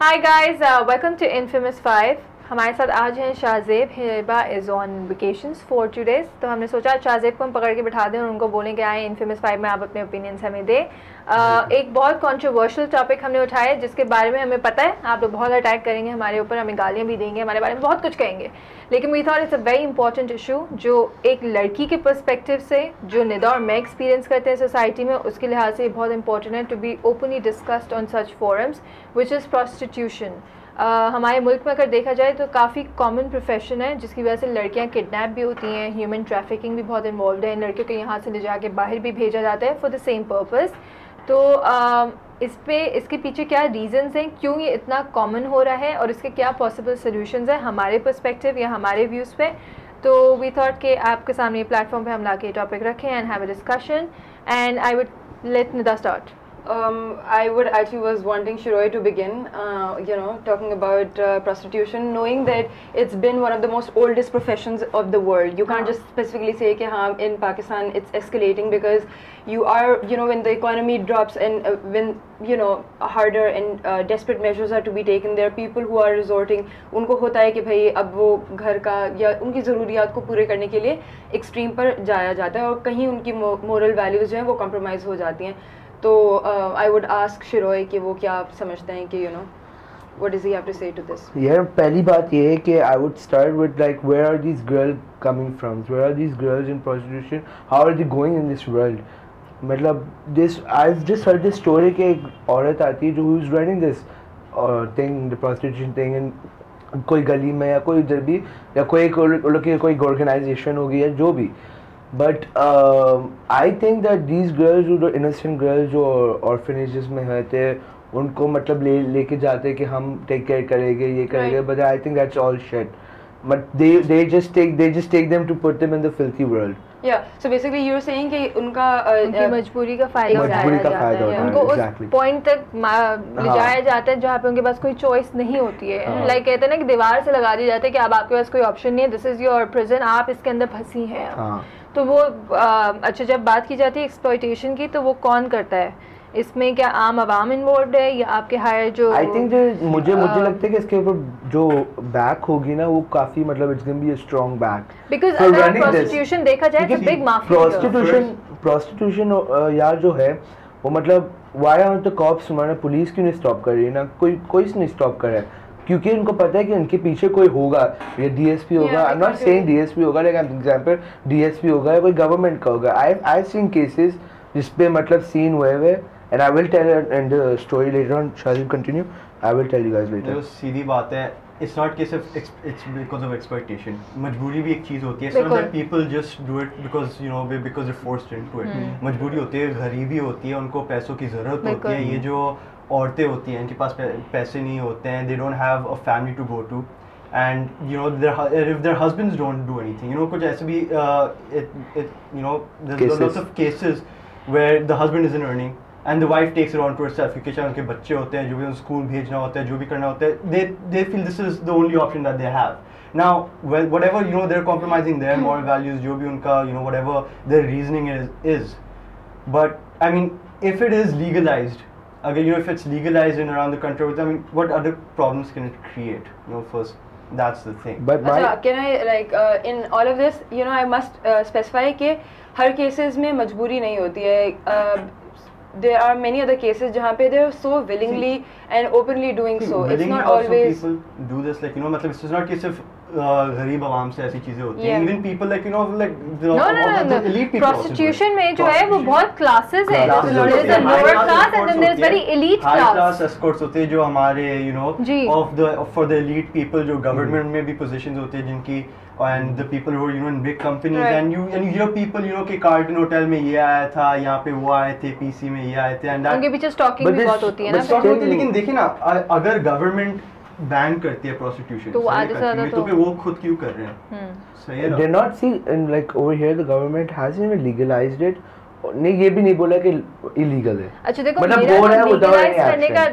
Hi guys, welcome to Infamous 5. हमारे साथ आज हैं Shahzeb. Hiba is on vacations for 2 days, तो हमने सोचा शाहजेब को हम पकड़ के बिठा दें और उनको बोलें कि आए इन्फेमस 5 में आप अपने ओपिनियंस हमें दें. एक बहुत कंट्रोवर्शियल टॉपिक हमने उठाया है जिसके बारे में हमें पता है आप लोग बहुत अटैक करेंगे हमारे ऊपर, हमें गालियाँ भी देंगे, हमारे बारे में बहुत कुछ कहेंगे, लेकिन we thought it's a very important issue जो एक लड़की के पर्सपेक्टिव से जो निदा और मैं एक्सपीरियंस करते हैं सोसाइटी में, उसके लिहाज से बहुत इंपॉर्टेंट है to be openly discussed on such forums which is prostitution. हमारे मुल्क में अगर देखा जाए तो काफ़ी कॉमन प्रोफेशन है जिसकी वजह से लड़कियां किडनैप भी होती हैं, ह्यूमन ट्रैफिकिंग भी बहुत इन्वॉल्व है, लड़कियों को यहाँ से ले जाके बाहर भी भेजा जाता है फॉर द सेम पर्पस. तो इसके पीछे क्या रीज़न्स हैं, क्यों ये इतना कॉमन हो रहा है और इसके क्या पॉसिबल सोल्यूशंस हैं हमारे पर्सपेक्टिव या हमारे व्यूज़ पे. तो वी थॉट कि आपके सामने प्लेटफॉर्म पे हम ला के टॉपिक रखें and have a discussion. And I would let Nida start. I would actually was wanting Shiroy to begin, talking about prostitution, knowing that it's been one of the most oldest professions of the world. You can't just specifically say that in Pakistan it's escalating because you are, when the economy drops and when, harder and desperate measures are to be taken, there are people who are resorting, उनको होता है कि भाई अब वो घर का या उनकी ज़रूरियात को पूरे करने के लिए एक्सट्रीम पर जाया जाता है और कहीं उनकी मोरल वैल्यूज़ जो हैं वो कॉम्प्रोमाइज़ हो जाती हैं. तो आई वुड आस्क शिरोय कि वो क्या आप समझते हैं कि what does he have to say to this? यार पहली बात ये है कि I would start with like where are these girls coming from? Where are these girls in prostitution? How are they going in this world? मतलब I've just heard this story कि एक औरत आती है जो who's running this thing, the prostitution thing, and कोई गली में या कोई इधर भी या कोई ऑर्गेनाइजेशन होगी या जो भी. But I think that these girls जो innocent girls जो orphanages में रहते उनको मतलब लेके जाते कि हम टेक केयर करेंगे ये करेंगे, but I think that's all shit. But they just take them to put them in the filthy world. Yeah, so basically you're saying कि उनका उनकी मजबूरी का फायदा उठाया जाता है, उनको उस पॉइंट तक ले जाया जाता है जहाँ पे उनके पास कोई चॉइस नहीं होती है. लाइक कहते हैं ना कि दीवार से लगा दिया जाता है कि अब आपके पास कोई ऑप्शन नहीं है, दिस इज योर प्रिजन, आप इसके अंदर फंसी हैं. तो वो अच्छा जब बात की जाती है एक्सप्लॉयटेशन की तो वो कौन करता है इसमें, क्या आम आवाम इन्वॉल्व है या आपके हायर जो आई थिंक मुझे लगता है कि इसके ऊपर जो बैक होगी ना वो काफी मतलब it's going be a strong back because अगर प्रोस्टिट्यूशन देखा जाए तो बिग माफिया प्रोस्टिट्यूशन यार जो है वो मतलब व्हाई आर द कॉप्स, हमारा पुलिस क्यों नहीं स्टॉप कर रही है ना, कोई नहीं स्टॉप कर रहा है क्योंकि उनको पता है कि उनके पीछे कोई होगा, ये डीएसपी होगा. I am not saying DSP होगा, लाइक एग्जांपल डीएसपी होगा या कोई गवर्नमेंट का होगा. आई सीन केसेस जिस पे मतलब सीन हुए and I will tell in the story later on. शायद continue, I will tell you guys later. जो सीधी बात है, it's not case of it's because of exploitation. मजबूरी भी एक चीज़ होती है. So that people just do it because they forced into it. मजबूरी होती है, गरीबी होती है, उनको पैसों की ज़रूरत होती है. ये जो औरतें होती हैं इनके पास पैसे नहीं होते हैं, they don't have a family to go to, and if their husbands don't do anything, कुछ ऐसे भी there's lots of cases where the husband isn't earning and the wife takes it on to herself क्योंकि चाहे उनके बच्चे होते हैं, जो भी उनको स्कूल भेजना होता है, जो भी करना होता है, they feel this is the only option that they have. Now whatever they're compromising their moral values, जो भी उनका whatever their reasoning is, but I mean if it is legalized, again if it's legalized in around the country, I mean what other problems can it create? First that's the thing. But can I like in all of this I must specify कि हर cases में मजबूरी नहीं होती है. There are many other cases जहाँ पे they are so willingly and openly doing so. It's not always people do this like मतलब it's not case of गरीब आवाम से ऐसी चीजें होती हैं. Even people like the elite people. Prostitution में जो है वो बहुत classes है. There is a lower class and then there is very elite class. High class escorts होते हैं जो हमारे for the elite people जो government में भी positions होते हैं जिनकी, and the people who are in big companies, right. and you hear people कि कार्टन होटल में ये आया था, यहाँ पे वो आए थे, पीसी में ये आए थे, and उनके पीछे स्टॉकिंग भी बहुत होती है ना. लेकिन देखिए ना, अगर गवर्नमेंट बैन करती है प्रोस्टिट्यूशन तो फिर वो खुद क्यों कर रहे हैं? सही है ना. They not see in like over here the government hasn't even legalized it. नहीं ये भी नहीं बोला कि इलीगल है. अच्छा देखो मतलब बोल रहा है लीगलाइज करने का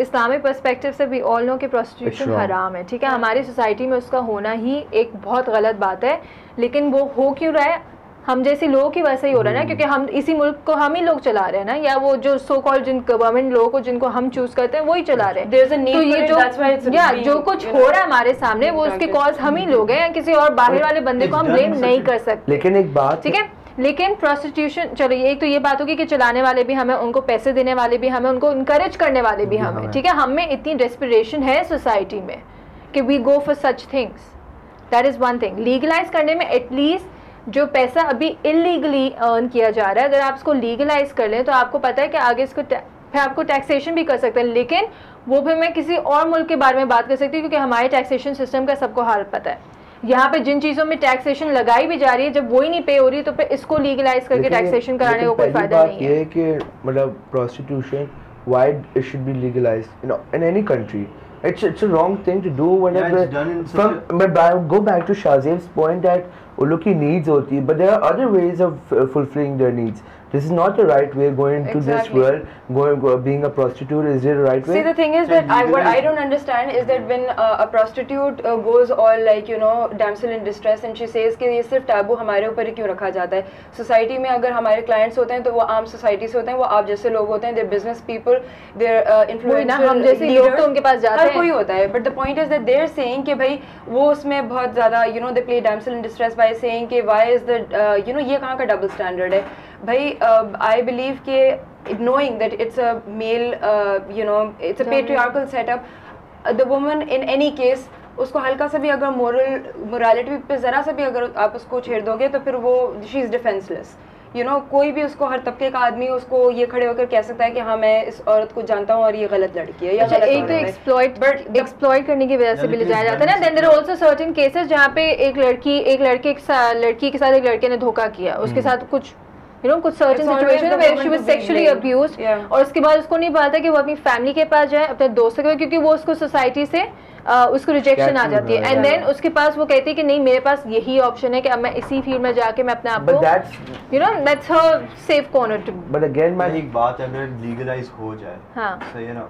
इस्लामिक पर्सपेक्टिव से भी ऑल नो कि प्रोस्टिट्यूशन हराम है, ठीक है. हमारी सोसाइटी में उसका होना ही एक बहुत गलत बात है, लेकिन वो हो क्यों रहा है हम जैसे लोगों की वैसे ही हो रहा है ना, क्योंकि हम इसी मुल्क को हम ही लोग चला रहे हैं ना, या वो जो सो कॉल्ड जिन गवर्नमेंट लोगों को जिनको हम चूज करते हैं वही चला रहे हैं। तो ये जो कुछ हो रहा है हमारे सामने वो उसके कॉज हम ही लोग हैं, या किसी और बाहर वाले बंदे को हम ब्लेम नहीं कर सकते। लेकिन एक बात, ठीक है, लेकिन प्रोस्टिट्यूशन, चलो एक तो ये बात होगी कि चलाने वाले भी हमें, उनको पैसे देने वाले भी हमें, उनको इनकरेज करने वाले भी हमें, ठीक है। हमें इतनी डेस्परेशन है सोसाइटी में कि we go for such things, that is one thing. Legalise करने में एटलीस्ट जो पैसा अभी इलीगली अर्न किया जा रहा है, अगर आप इसको लीगलाइज कर लें तो आपको पता है कि आगे इसको फिर आपको टैक्सेशन भी कर सकते हैं, लेकिन वो भी मैं किसी और मुल्क के बारे में बात कर सकती हूँ, क्योंकि हमारे टैक्सेशन सिस्टम का सबको हाल पता है। यहाँ पे जिन चीज़ों में टैक्सेशन लगाई भी जा रही है, जब वो ही नहीं पे हो रही, तो फिर इसको लीगलाइज करके टैक्सेशन कराने को कोई फायदा नहीं है। ये कि मतलब prostitution, why it should be legalised in any country? It's a wrong thing to do whenever. But I go back to Shazib's point that लोग की needs होती है, but there are other ways of fulfilling their needs. This is not the right way going to this world, being a prostitute. Is it the right way? See, the thing is that what I don't understand is that when a prostitute goes all like, you know, damsel in distress and she says कि ये सिर्फ taboo हमारे ऊपर ही क्यों रखा जाता है? Society में अगर हमारे क्लाइंट्स होते हैं तो वो आम सोसाइटी से होते हैं, वो आप जैसे लोग होते हैं, they're business people, they're influential, हम जैसे लोग तो उनके पास जाते हैं, हर कोई होता है। But the point is that they're saying कि भाई वो उसमें बहुत ज़्यादा, you know, they play damsel in distress by saying कि why is the, you know, ये कहाँ का double standard है भाई? I believe कि knowing that it's a male, you know, it's a patriarchal setup, the woman in any case, उसको हल्का सा भी अगर मोरालिटी पे ज़रा सा भी अगर आप उसको छेड़ दोगे तो फिर वो she is defenseless, you know। कोई भी उसको, हर तबके का आदमी उसको ये खड़े होकर कह सकता है कि हाँ मैं इस औरत को जानता हूँ और ये गलत लड़की है या गलत एक तो एक्सप्लॉइट करने की वजह से भी ले जाया जाता है ना। Then there are also certain cases जहाँ पे एक लड़की के साथ एक लड़के ने धोखा किया, उसके साथ कुछ कुछ certain situation where she was sexually abused, और उसके बाद उसको नहीं पता कि वो अपनी फैमिली के पास जाए, अपने दोस्तों के पास, क्योंकि वो उसको सोसाइटी से उसको रिजेक्शन आ जाती है। एंड देन उसके पास वो कहती है कि नहीं मेरे पास यही ऑप्शन है कि अब मैं इसी फील्ड में जाके मैं अपने आप को, that's her safe corner too. But again मैं एक बात है, अगर लीगलाइज हो जाए, हाँ सही है ना,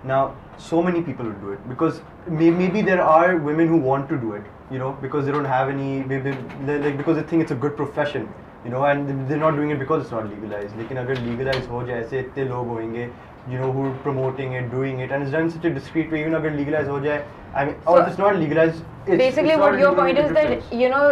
now so many people would do it because maybe there are women who want to do it, you know, because they don't have any, maybe like because they think it's a good profession, you know, and they're not doing it because it's not legalized. लेकिन अगर legalize हो जाए, ऐसे इतने लोग होंगे, you know, who are promoting it, doing it, and it's done in such a discreet way. Even अगर legalize हो जाए, I mean, or if it's not legalized, basically what your point is that, you know,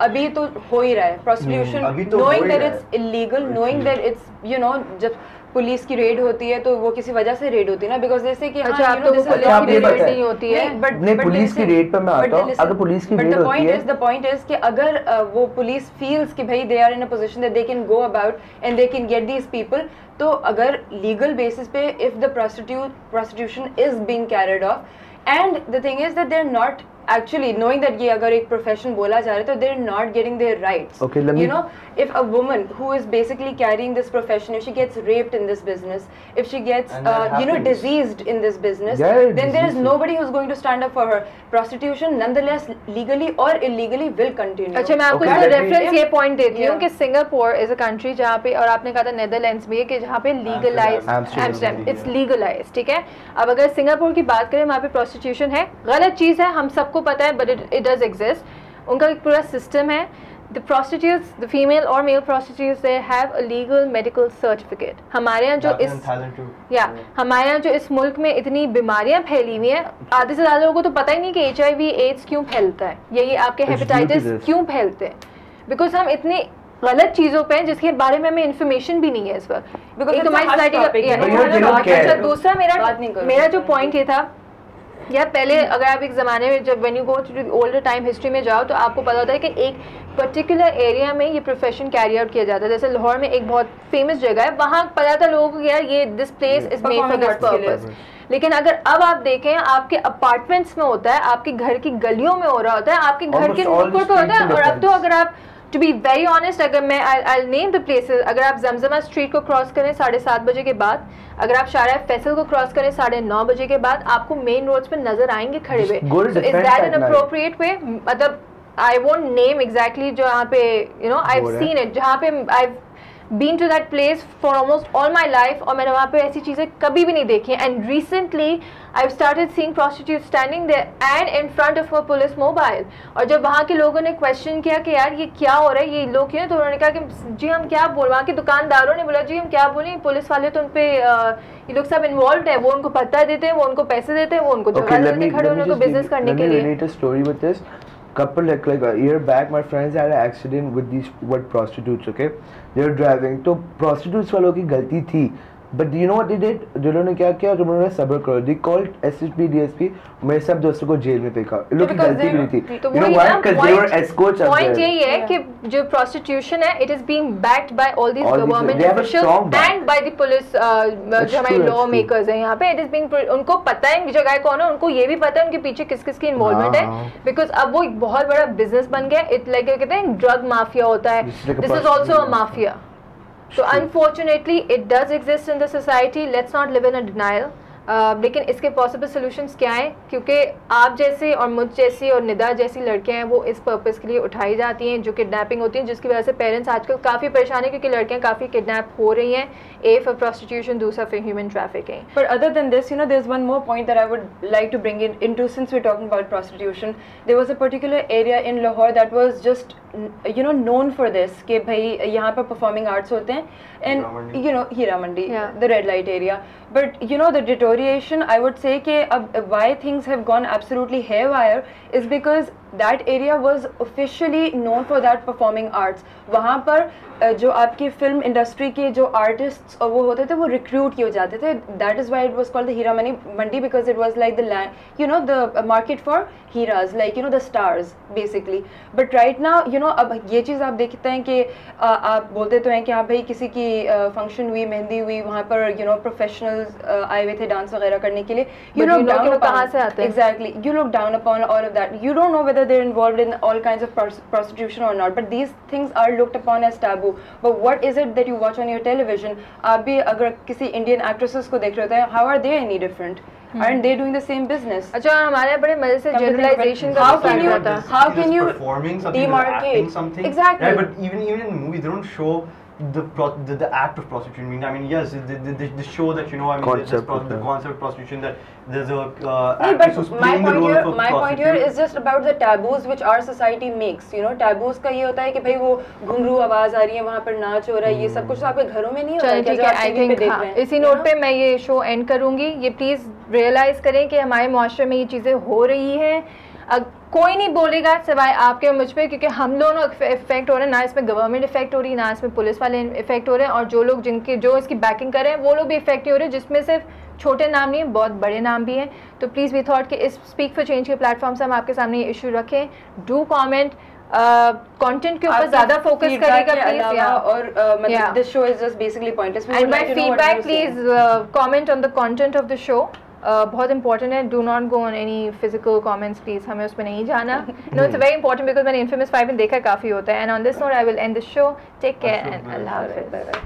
अभी तो हो ही रहा है prostitution, knowing that it's illegal, knowing that it's, you know, जब police की रेड होती है तो वो किसी वजह से रेड होती है ना, बिकॉज जैसे कि अच्छा आप तो पुलिस की रेड नहीं होती है, नहीं पुलिस की रेड पे मैं आता हूं, अगर पुलिस की रेड होती है, द पॉइंट इज कि अगर वो पुलिस फील्स कि भाई they are in a position that they can go about and they can get these people, तो अगर लीगल बेसिस पे if the prostitution is being carried off, and the thing is that they are not actually knowing that ये अगर एक profession बोला जा रहा है तो they're not getting their rights. Okay, you know, if a woman who is basically carrying this profession, if she gets raped in this business, if she gets you know, diseased in this business, then there is nobody who's going to stand up for her. Prostitution nonetheless legally or illegally will continue. अच्छा मैं आपको reference ये point देती हूँ कि Singapore is a country जहाँ पे, और आपने कहा था नेदरलैंड्स भी है कि जहाँ पे लीगलाइज, एम्स्टर्डम इट्स लीगलाइज, ठीक है। अब अगर सिंगापुर की बात करें, वहाँ पे प्रोस्टिट्यूशन है, गलत चीज़ है, हम सबको पता है, बट इट डज एग्जिस्ट। उनका एक पूरा सिस्टम है। The prostitutes, the female or male prostitutes, they have a legal medical certificate. हमारे यहाँ जो हमारे यहाँ जो इस मुल्क में इतनी बीमारियाँ फैली हुई हैं, आधे से ज़्यादा लोगों को तो पता ही नहीं कि HIV एड्स क्यों फैलता है, ये आपके हेपेटाइटिस क्यों फैलते हैं, बिकॉज हम इतनी गलत चीज़ों पे हैं जिसके बारे में हमें इन्फॉर्मेशन भी नहीं है इस वक्त। एक तो हमारी सोसाइटी का, दूसरा मेरा जो पॉइंट ये था, या पहले अगर आप एक ज़माने में जब when you go to older time history में जाओ तो आपको पता होता है कि एक पर्टिकुलर एरिया में ये प्रोफेशन कैरी आउट किया जाता है। जैसे लाहौर में एक बहुत फेमस जगह है, वहाँ पता था लोगों को यार ये this place is made for this purpose. लेकिन अगर अब आप देखें, आपके अपार्टमेंट्स में होता है, आपके घर की गलियों में हो रहा होता है, आपके घर के नुक्कड़ पे होता है। और अब तो अगर आप, टू बी वेरी ऑनेस्ट, अगर मैं आई नेम द प्लेसेस, अगर आप जमजमा स्ट्रीट को क्रॉस करें 7:30 बजे के बाद, अगर आप शारा फैसल को क्रॉस करें 9:30 बजे के बाद, आपको मेन रोड्स पे नजर आएंगे खड़े हुए। Is that an appropriate way? मतलब आई वोंट नेम एग्जैक्टली जो यहाँ पे, you know, I have seen it, जहाँ पे been to that place for almost all my life, और मैंने वहाँ पे ऐसी चीज़ें कभी भी नहीं देखी. And recently I started seeing prostitute standing there and in front of a police mobile. और जब वहाँ के लोगों ने क्वेश्चन किया कि यार ये क्या हो रहा है, ये लोग क्यों, तो उन्होंने कहा कि जी हम क्या बोल, वहाँ के दुकानदारों ने बोला जी हम क्या बोलें, पुलिस वाले तो उन पे ये लोग सब इन्वॉल्व है, वो उनको पता देते हैं, वो उनको पैसे देते हैं, वो उनको जगह देते हैं खड़े होने को बिजनेस करने के लिए. Relate a story with this. Couple like a year back, my friends had an accident with these prostitutes. Okay, they were driving. तो prostitutes वालों की गलती थी. But you know what they did? जिन्होंने क्या किया? उन्होंने सब्र करो. They called SSP, DSP. मेरे सब दोस्तों को जेल में फेंका. इन लोगों की गलती भी नहीं थी. You know why? Because they were escorts. Point यही है कि जो prostitution है, it is being backed by all these government officials and by the police. जो हमारे law makers हैं यहाँ पे, it is being उनको पता है इनकी जगह कौन है, उनको ये भी पता है उनके पीछे किस किस की involvement है. Because अब वो एक बहुत बड़ा business बन गया. It like कहते हैं drug mafia होता है. This is also a mafia. So unfortunately it does exist in the society. Let's not live in a denial. लेकिन इसके पॉसिबल सोल्यूशंस क्या हैं, क्योंकि आप जैसे और मुझ जैसी और निदा जैसी लड़कियां हैं वो इस पर्पस के लिए उठाई जाती हैं, जो किडनैपिंग होती हैं, जिसकी वजह से पेरेंट्स आजकल काफ़ी परेशान हैं क्योंकि लड़कियां काफ़ी किडनैप हो रही हैं. A for prostitution, दूसरा for human trafficking. But other than this, you know, there's one more point that I would like to bring into since we're talking about prostitution. There was a particular area in Lahore that was just, you know, known for this. कि भाई यहाँ पर performing arts होते हैं, and you know, Hira Mandi, the red light area. But you know, the deterioration, I would say कि अब why things have gone absolutely haywire is because that area was officially known for that performing arts. वहाँ पर जो आपकी film industry के जो artists और वो होते थे वो रिक्रूट किए जाते थे. That is why it was called the Heera Mandi, because it was like the land, you know, the market for heeras, like you know the stars basically. But right now, you know, अब ये चीज़ आप देखते हैं कि आप बोलते तो हैं कि हाँ भाई किसी की फंक्शन हुई, मेहंदी हुई, वहाँ पर यू नो प्रोफेशनल्स आए हुए थे डांस वगैरह करने के लिए. यू नो कहाँ से आते हैं? Exactly, you look down upon all of that. You don't know whether they are involved in all kinds of prostitution or not, but these things are looked upon as taboo. But what is it that you watch on your television? आप भी अगर किसी Indian actresses को देख रहे होते हैं, how are they any different? Aren't they doing the same business? अच्छा, हमारे बड़े मजे से generalization का how can you performing something, demarcate acting something? Exactly. Right, but even in the movie, they don't show the act of prostitution. I mean, yes, they show that, you know, I mean, the concept of prostitution, that there's a actress who's playing the role of a prostitute. My point here is just about the taboos which our society makes. You know, taboos का ये होता है कि भाई वो घुंघरू आवाज आ रही है, वहाँ पर नाच हो रहा है, ये सब कुछ आपके घरों में नहीं होता है. ठीक है, आई थिंक इसी नोट पे मैं ये शो एंड करूँगी. ये प्लीज़ रियलाइज़ करें कि हमारे मुआशरे में ये चीज़ें हो रही हैं. कोई नहीं बोलेगा सिवाय आपके और मुझ पे, क्योंकि हम दोनों इफेक्ट हो रहे हैं. ना इसमें गवर्नमेंट इफेक्ट हो रही है, ना इसमें पुलिस वाले इफेक्ट हो रहे हैं, और जो लोग जो इसकी बैकिंग कर रहे हैं वो लोग भी इफेक्ट हो रहे हैं, जिसमें सिर्फ छोटे नाम नहीं हैं, बहुत बड़े नाम भी हैं. तो प्लीज़ वी थॉट कि इस स्पीक फॉर चेंज के प्लेटफॉर्म से हम आपके सामने ये इशू रखें. डू कॉमेंट, कंटेंट के ऊपर ज़्यादा फोकस करेगा प्लीज़. और मतलब this show is just basically pointless. And my feedback, please comment on the content of the show. बहुत इंपॉर्टेंट है. Do not go on any physical comments please, हमें उसमें नहीं जाना. No, it's very important because मैंने infamous 5 में देखा काफ़ी होता है. And on this note I will end this show. Take care and अल्लाह हाफ़िज़. Bye bye.